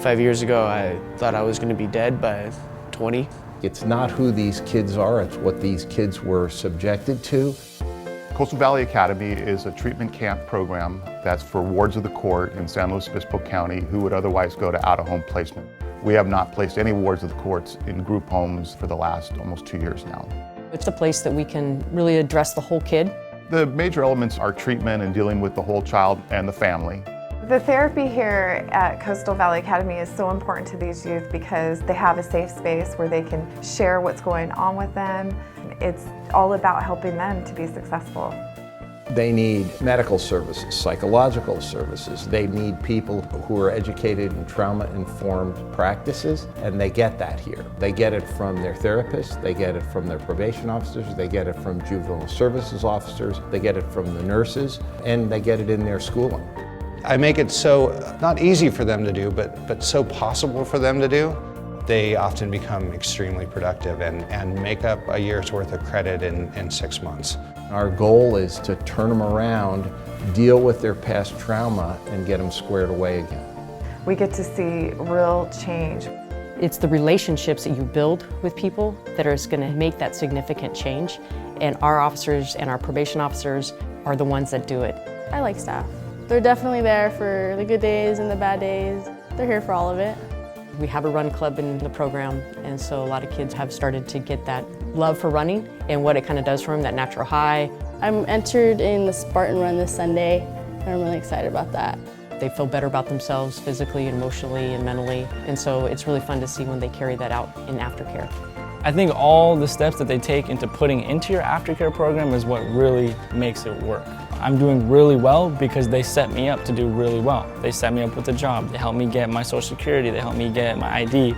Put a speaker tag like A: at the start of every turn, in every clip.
A: 5 years ago, I thought I was going to be dead by 20.
B: It's not who these kids are, it's what these kids were subjected to.
C: Coastal Valley Academy is a treatment camp program that's for wards of the court in San Luis Obispo County who would otherwise go to out-of-home placement. We have not placed any wards of the courts in group homes for the last almost 2 years now.
D: It's a place that we can really address the whole kid.
C: The major elements are treatment and dealing with the whole child and the family.
E: The therapy here at Coastal Valley Academy is so important to these youth because they have a safe space where they can share what's going on with them. It's all about helping them to be successful.
B: They need medical services, psychological services. They need people who are educated in trauma-informed practices, and they get that here. They get it from their therapists, they get it from their probation officers, they get it from juvenile services officers, they get it from the nurses, and they get it in their schooling.
F: I make it so, not easy for them to do, but so possible for them to do. They often become extremely productive and make up a year's worth of credit in 6 months.
B: Our goal is to turn them around, deal with their past trauma, and get them squared away again.
E: We get to see real change.
D: It's the relationships that you build with people that are going to make that significant change. And our officers and our probation officers are the ones that do it.
G: I like staff. They're definitely there for the good days and the bad days. They're here for all of it.
D: We have a run club in the program, and so a lot of kids have started to get that love for running and what it kind of does for them, that natural high.
G: I'm entered in the Spartan Run this Sunday, and I'm really excited about that.
D: They feel better about themselves physically, emotionally, and mentally, and so it's really fun to see when they carry that out in aftercare.
H: I think all the steps that they take into putting into your aftercare program is what really makes it work. I'm doing really well because they set me up to do really well. They set me up with a job, they helped me get my Social Security, they helped me get my ID.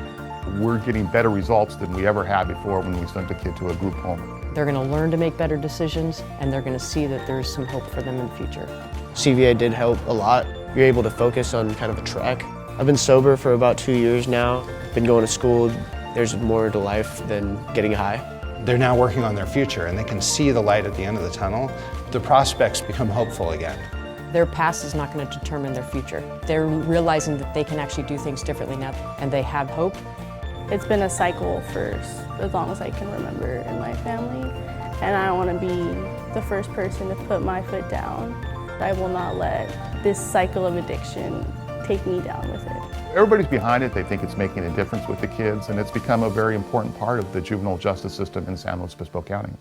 C: We're getting better results than we ever had before when we sent a kid to a group home.
D: They're going to learn to make better decisions, and they're going to see that there's some hope for them in the future.
A: CVA did help a lot. You're able to focus on kind of a track. I've been sober for about 2 years now, been going to school. There's more to life than getting high.
F: They're now working on their future and they can see the light at the end of the tunnel. The prospects become hopeful again.
D: Their past is not going to determine their future. They're realizing that they can actually do things differently now, and they have hope.
G: It's been a cycle for as long as I can remember in my family, and I want to be the first person to put my foot down. I will not let this cycle of addiction take me down with it.
C: Everybody's behind it. They think it's making a difference with the kids, and it's become a very important part of the juvenile justice system in San Luis Obispo County.